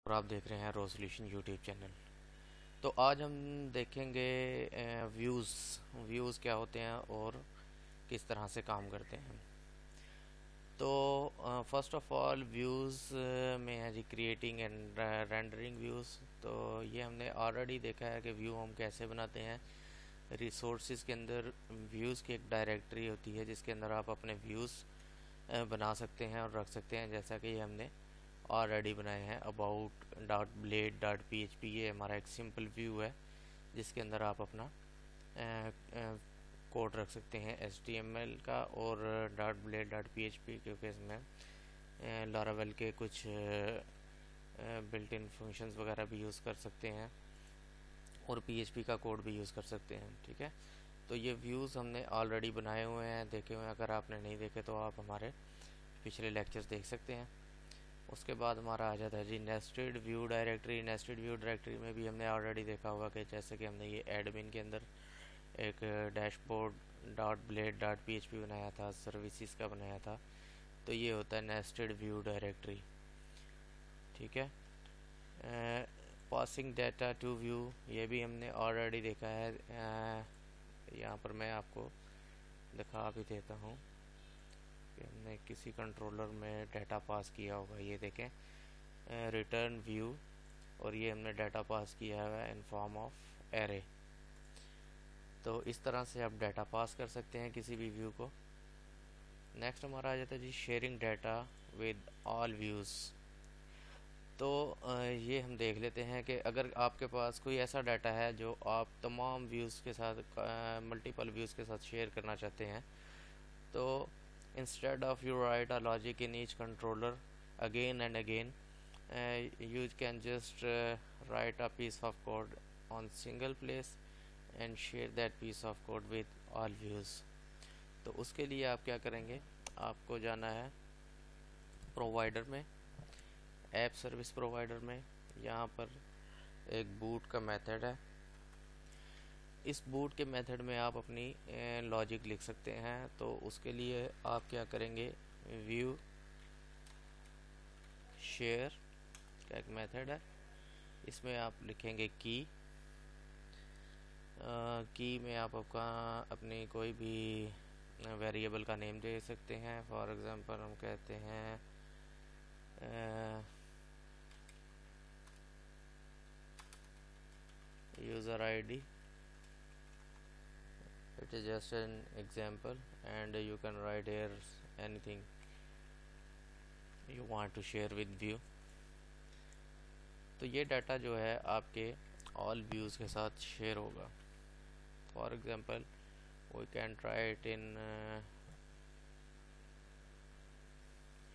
और आप देख रहे हैं रो सॉल्यूशन यूट्यूब चैनल। तो आज हम देखेंगे व्यूज़ व्यूज़ क्या होते हैं और किस तरह से काम करते हैं। तो फर्स्ट ऑफ ऑल व्यूज़ में है जी क्रिएटिंग एंड रेंडरिंग व्यूज़। तो ये हमने ऑलरेडी देखा है कि व्यू हम कैसे बनाते हैं। रिसोर्सेज के अंदर व्यूज़ की एक डायरेक्टरी होती है जिसके अंदर आप अपने व्यूज़ बना सकते हैं और रख सकते हैं, जैसा कि ये हमने ऑलरेडी बनाए हैं। About dot blade dot P H P, ये हमारा एक सिंपल व्यू है जिसके अंदर आप अपना कोड रख सकते हैं एच टी एम एल का और dot blade dot P H P, क्योंकि इसमें लारावेल के कुछ बिल्ट इन फंक्शंस वगैरह भी यूज़ कर सकते हैं और पी एच पी का कोड भी यूज़ कर सकते हैं। ठीक है, तो ये व्यूज़ हमने ऑलरेडी बनाए हुए हैं, देखे हुए हैं। अगर आपने नहीं देखे तो आप हमारे पिछले लेक्चर्स देख सकते हैं। उसके बाद हमारा आ जाता है जी nested view directory. Nested view directory में भी हमने ऑलरेडी देखा होगा कि जैसे कि हमने ये एडमिन के अंदर एक dashboard dot blade dot P H P बनाया था, सर्विसेज का बनाया था। तो ये होता है नेस्टेड व्यू डायरेक्टरी। ठीक है, पासिंग डाटा टू व्यू, ये भी हमने ऑलरेडी देखा है। यहाँ पर मैं आपको दिखा भी देता हूँ कि हमने किसी कंट्रोलर में डाटा पास किया होगा। ये देखें, रिटर्न व्यू, और ये हमने डाटा पास किया है इन फॉर्म ऑफ एरे। तो इस तरह से आप डाटा पास कर सकते हैं किसी भी व्यू को। नेक्स्ट हमारा आ जाता है जी sharing data with all views. तो ये हम देख लेते हैं कि अगर आपके पास कोई ऐसा डाटा है जो आप तमाम व्यूज़ के साथ, मल्टीपल व्यूज़ के साथ शेयर करना चाहते हैं, तो instead of you write a logic in each controller again and again, you can just write a piece of code on single place and share that piece of code with all views। तो उसके लिए आप क्या करेंगे, आपको जाना है provider में, ऐप सर्विस प्रोवाइडर में। यहाँ पर एक बूट का मेथड है। इस बूट के मेथड में आप अपनी लॉजिक लिख सकते हैं। तो उसके लिए आप क्या करेंगे, व्यू शेयर का एक मेथड है, इसमें आप लिखेंगे की। की में आप आपका अपनी कोई भी वेरिएबल का नेम दे सकते हैं। फॉर एग्जांपल हम कहते हैं user ID. it is just an example and you can write here anything you want to share with view। तो ये डाटा जो है आपके ऑल व्यूज़ के साथ शेयर होगा। For example we can try it in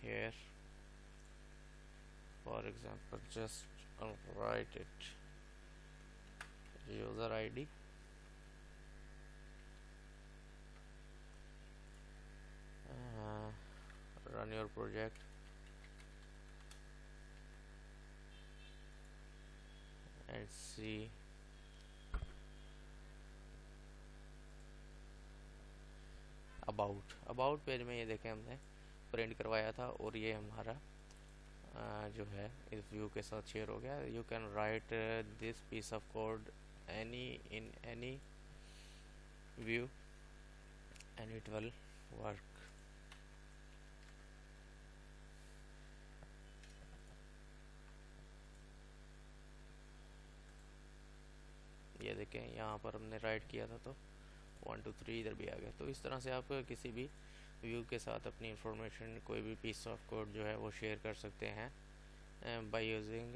here। for example just write it user id run your project and see about page में ये देखें हमने प्रिंट करवाया था और ये हमारा जो है इस व्यू के साथ शेयर हो गया। You can write this piece of code any in any view and it will work. ये देखें, यहाँ पर हमने राइट किया था तो 1 2 3 इधर भी आ गया। तो इस तरह से आप किसी भी व्यू के साथ अपनी इंफॉर्मेशन, कोई भी पीस ऑफ कोड जो है वो शेयर कर सकते हैं by using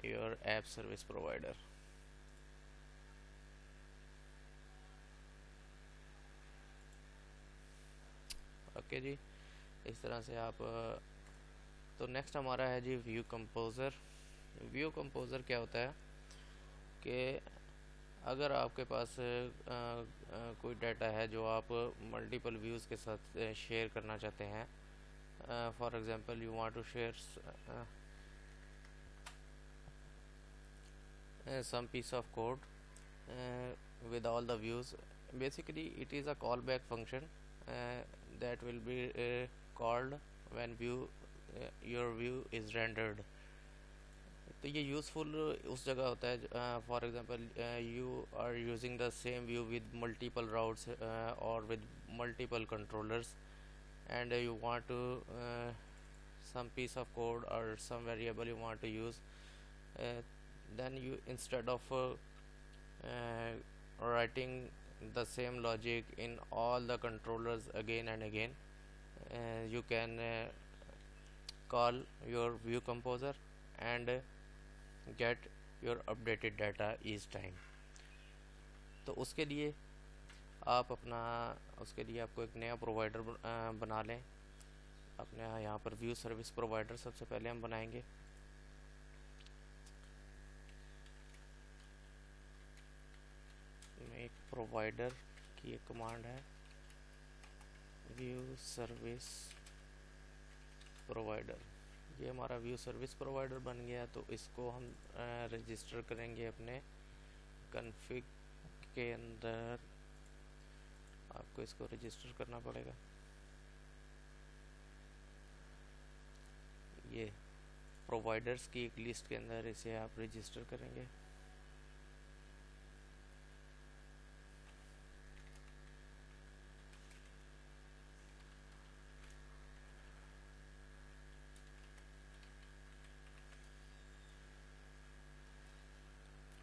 your app service provider. Okay जी, इस तरह से आप तो नेक्स्ट हमारा है जी व्यू कंपोज़र। व्यू कंपोज़र क्या होता है कि अगर आपके पास कोई डाटा है जो आप मल्टीपल व्यूज़ के साथ शेयर करना चाहते हैं। For example you want to share some piece of code with all the views। basically it is a callback function that will be called when your view is rendered। तो ये useful उस जगह होता है, for example you are using the same view with multiple routes और with multiple controllers, and you want to some piece of code or some variable you want to use, uh, then you, instead of writing the same logic in all the controllers again and again, you can call your view composer and get your updated data each time. तो उसके लिए आप अपना उसके लिए आपको एक नया प्रोवाइडर बना लें। अपने यहाँ पर व्यू सर्विस प्रोवाइडर सबसे पहले हम बनाएंगे। एक प्रोवाइडर की एक कमांड है व्यू सर्विस प्रोवाइडर। ये हमारा व्यू सर्विस प्रोवाइडर बन गया। तो इसको हम रजिस्टर करेंगे अपने कॉन्फ़िग के अंदर। आपको इसको रजिस्टर करना पड़ेगा। ये प्रोवाइडर्स की एक लिस्ट के अंदर इसे आप रजिस्टर करेंगे।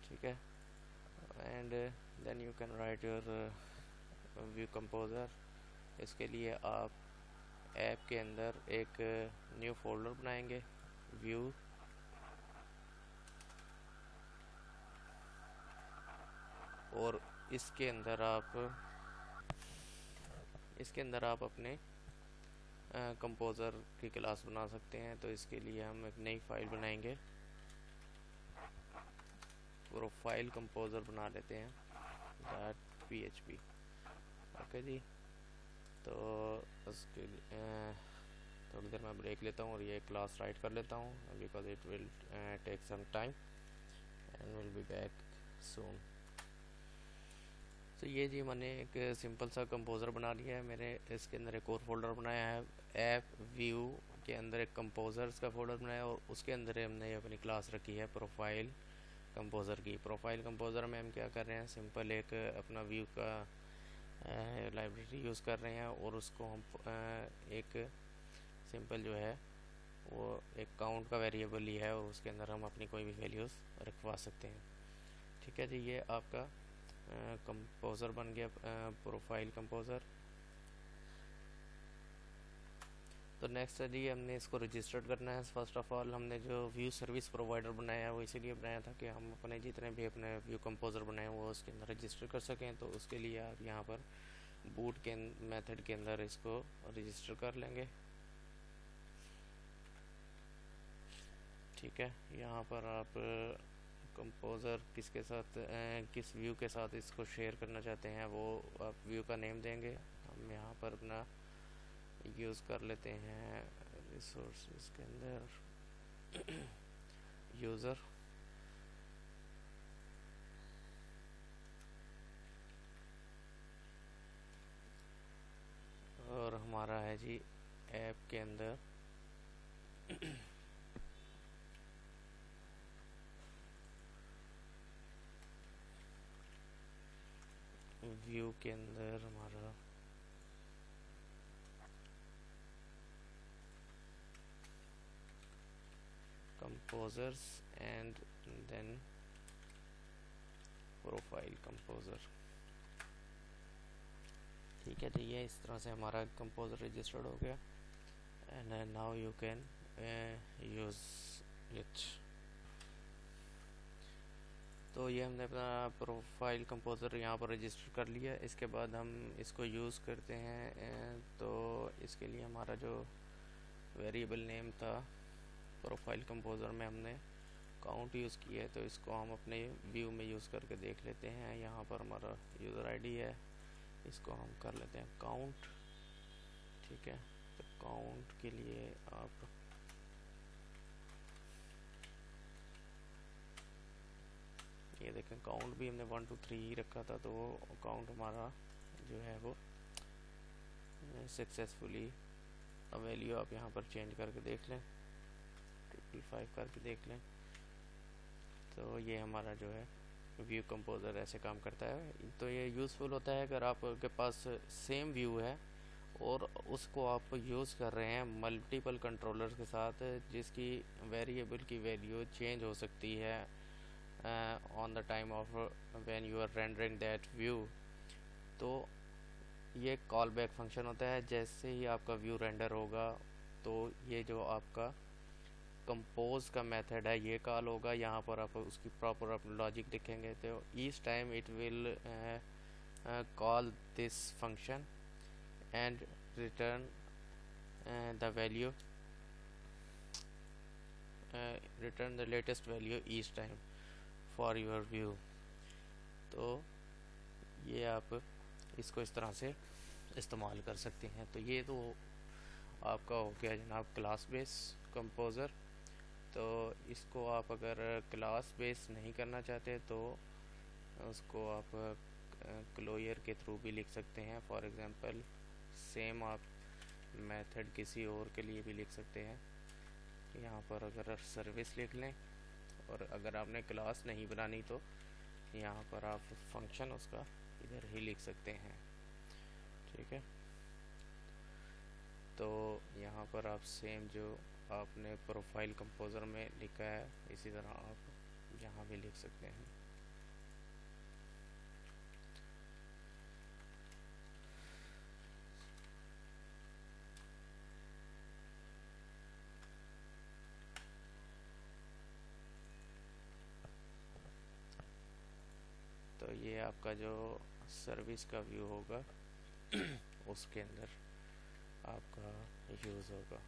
ठीक है, and then you can write your view composer. इसके लिए आप ऐप के अंदर एक न्यू फोल्डर बनाएंगे व्यू, और इसके अंदर आप अपने कंपोज़र की क्लास बना सकते हैं। तो इसके लिए हम एक नई फाइल बनाएंगे, प्रोफाइल कंपोज़र बना लेते हैं .php। ओके जी, तो उसके थोड़ी देर मैं ब्रेक लेता हूँ और ये क्लास राइट कर लेता हूँ, because it will take some time and will be back soon. तो ये जी मैंने एक सिंपल सा कंपोज़र बना लिया है। मैंने इसके अंदर एक और फोल्डर बनाया है, ऐप व्यू के अंदर एक कंपोज़र्स का फोल्डर बनाया, और उसके अंदर हमने अपनी क्लास रखी है प्रोफाइल कंपोज़र की। प्रोफाइल कंपोज़र में हम क्या कर रहे हैं, सिंपल एक अपना व्यू का लाइब्रेरी यूज़ कर रहे हैं, और उसको हम एक सिंपल जो है वो एक काउंट का वेरिएबल लिया है, और उसके अंदर हम अपनी कोई भी वैल्यूज़ रखवा सकते हैं। ठीक है जी, ये आपका कंपोज़र बन गया, प्रोफाइल कंपोज़र। तो नेक्स्ट है जी, हमने इसको रजिस्टर्ड करना है। फर्स्ट ऑफ ऑल हमने जो व्यू सर्विस प्रोवाइडर बनाया है वो इसीलिए बनाया था कि हम अपने जितने भी अपने व्यू कंपोज़र बनाए वो उसके अंदर रजिस्टर कर सकें। तो उसके लिए आप यहाँ पर बूट के मेथड के अंदर इसको रजिस्टर कर लेंगे। ठीक है, यहाँ पर आप कंपोज़र किसके साथ किस व्यू के साथ इसको शेयर करना चाहते हैं वो आप व्यू का नेम देंगे। हम यहाँ पर अपना यूज़ कर लेते हैं रिसोर्सेज के अंदर यूज़र, और हमारा है जी ऐप के अंदर व्यू के अंदर हमारा composers and then profile composer. ठीक है, तो ये इस तरह से हमारा कंपोज़र रजिस्टर्ड हो गया, and now you can use it. तो ये हमने अपना प्रोफाइल कंपोज़र यहाँ पर रजिस्टर कर लिया। इसके बाद हम इसको यूज़ करते हैं। तो इसके लिए हमारा जो वेरिएबल नेम था प्रोफाइल कंपोज़र में हमने काउंट यूज़ किया है, तो इसको हम अपने व्यू में यूज़ करके देख लेते हैं। यहाँ पर हमारा यूज़र आईडी है, इसको हम कर लेते हैं काउंट। ठीक है, तो काउंट के लिए आप ये देखें, काउंट भी हमने 1 2 3 ही रखा था, तो वो काउंट हमारा जो है वो सक्सेसफुली वैल्यू आप यहाँ पर चेंज करके देख लें, 555 करके देख लें। तो ये हमारा जो है व्यू कंपोज़र ऐसे काम करता है। तो ये यूज़फुल होता है अगर आपके पास सेम व्यू है और उसको आप यूज़ कर रहे हैं मल्टीपल कंट्रोलर्स के साथ, जिसकी वेरिएबल की वैल्यू चेंज हो सकती है on the time of when you are rendering that view. तो ये कॉल बैक फंक्शन होता है। जैसे ही आपका व्यू रेंडर होगा तो ये जो आपका कंपोज का मेथड है ये कॉल होगा। यहाँ पर आप उसकी प्रॉपर आप लॉजिक लिखेंगे तो each time it will call this function and return the value, return the latest value each time for your view. तो ये आप इसको इस तरह से इस्तेमाल कर सकते हैं। तो ये तो आपका हो गया जनाब क्लास बेस कंपोज़र। तो इसको आप अगर क्लास बेस नहीं करना चाहते तो उसको आप क्लोजर के थ्रू भी लिख सकते हैं। फॉर एग्ज़ाम्पल सेम आप मेथड किसी और के लिए भी लिख सकते हैं। यहाँ पर अगर सर्विस लिख लें और अगर आपने क्लास नहीं बनानी तो यहाँ पर आप फंक्शन उसका इधर ही लिख सकते हैं। ठीक है, तो यहाँ पर आप सेम जो आपने प्रोफाइल कंपोज़र में लिखा है इसी तरह आप यहाँ भी लिख सकते हैं। तो ये आपका जो सर्विस का व्यू होगा उसके अंदर आपका यूज़ होगा।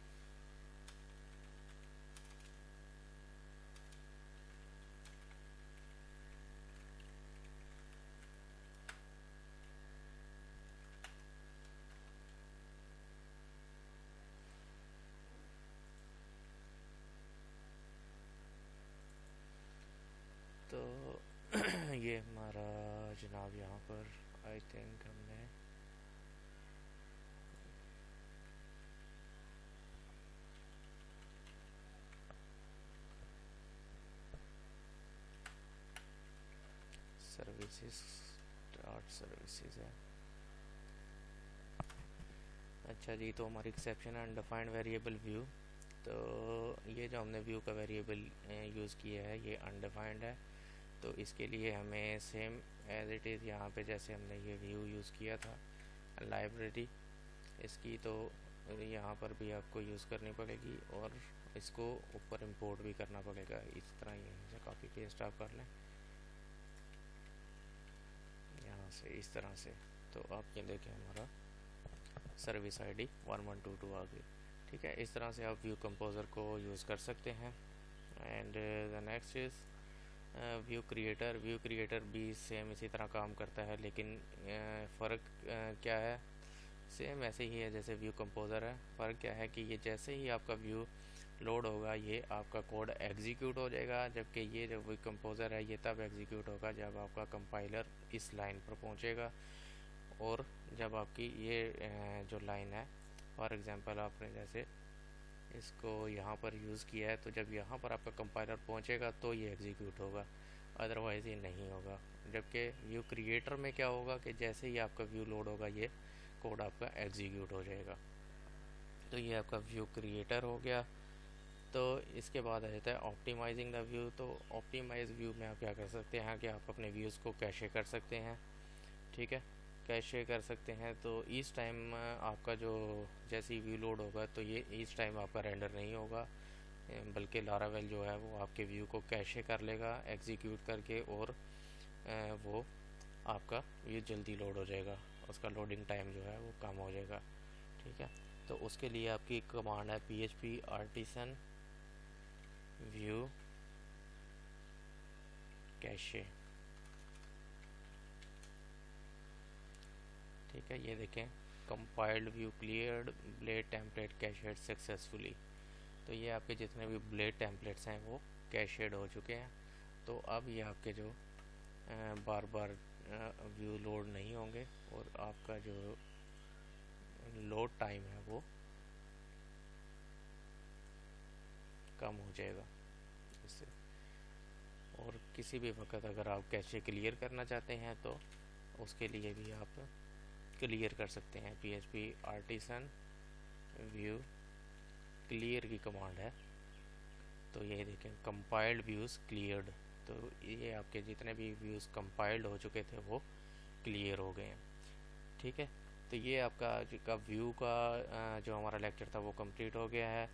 तो ये हमारा जनाब यहाँ पर आई थिंक हमने सर्विसेज स्टार्ट सर्विसेज है। अच्छा जी, तो हमारी एक्सेप्शन अनडिफाइंड वेरिएबल व्यू। तो ये जो हमने व्यू का वेरिएबल यूज़ किया है ये अनडिफाइंड है। तो इसके लिए हमें सेम एज इट इज़ यहाँ पे जैसे हमने ये व्यू यूज़ किया था लाइब्रेरी इसकी, तो यहाँ पर भी आपको यूज़ करनी पड़ेगी और इसको ऊपर इंपोर्ट भी करना पड़ेगा। इस तरह यहीं से कॉपी पेस्ट आप कर लें यहाँ से इस तरह से। तो आप ये देखें हमारा सर्विस आईडी 1122 आ गई। ठीक है, इस तरह से आप व्यू कंपोज़र को यूज़ कर सकते हैं। And the next is view creator. View creator भी सेम इसी तरह काम करता है, लेकिन फ़र्क क्या है, सेम ऐसे ही है जैसे व्यू कंपोज़र है। फ़र्क क्या है कि ये जैसे ही आपका व्यू लोड होगा ये आपका कोड एग्जीक्यूट हो जाएगा, जबकि ये जो व्यू कंपोज़र है ये तब एग्जीक्यूट होगा जब आपका कंपाइलर इस लाइन पर पहुंचेगा। और जब आपकी ये जो लाइन है फॉर एग्ज़ाम्पल आपने जैसे इसको यहाँ पर यूज़ किया है, तो जब यहाँ पर आपका कंपाइलर पहुँचेगा तो ये एग्जीक्यूट होगा, अदरवाइज़ ये नहीं होगा। जबकि व्यू क्रिएटर में क्या होगा कि जैसे ही आपका व्यू लोड होगा ये कोड आपका एग्जीक्यूट हो जाएगा। तो ये आपका व्यू क्रिएटर हो गया। तो इसके बाद आ जाता है ऑप्टिमाइजिंग द व्यू। तो ऑप्टिमाइज व्यू में आप क्या कर सकते हैं कि आप अपने व्यूज़ को कैशे कर सकते हैं। ठीक है, कैशे कर सकते हैं। तो ईच टाइम आपका जो जैसे ही व्यू लोड होगा तो ये ईच टाइम आपका रेंडर नहीं होगा, बल्कि लारावेल जो है वो आपके व्यू को कैशे कर लेगा एग्जीक्यूट करके, और वो आपका व्यू जल्दी लोड हो जाएगा, उसका लोडिंग टाइम जो है वो कम हो जाएगा। ठीक है, तो उसके लिए आपकी कमांड है PHP आर्टिसन व्यू कैशे। ठीक है, ये देखें compiled view cleared blade template cached successfully. तो ये आपके जितने भी ब्लेड टेम्पलेट्स हैं वो कैशेड हो चुके हैं। तो अब ये आपके जो बार बार व्यू लोड नहीं होंगे और आपका जो लोड टाइम है वो कम हो जाएगा इससे। और किसी भी वक्त अगर आप कैशे क्लियर करना चाहते हैं तो उसके लिए भी आप क्लियर कर सकते हैं। PHP आर्टिसन व्यू क्लियर की कमांड है, तो ये देखें कंपाइल्ड व्यूज़ क्लियर्ड, तो ये आपके जितने भी व्यूज़ कंपाइल्ड हो चुके थे वो क्लियर हो गए हैं। ठीक है, तो ये आपका का व्यू का जो हमारा लेक्चर था वो कंप्लीट हो गया है।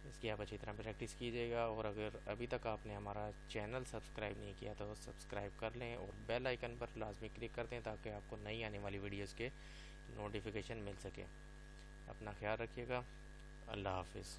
इसकी आप अच्छी तरह प्रैक्टिस कीजिएगा, और अगर अभी तक आपने हमारा चैनल सब्सक्राइब नहीं किया तो सब्सक्राइब कर लें और बेल आइकन पर लाजमी क्लिक कर दें ताकि आपको नई आने वाली वीडियोस के नोटिफिकेशन मिल सके। अपना ख्याल रखिएगा। अल्लाह हाफिज़।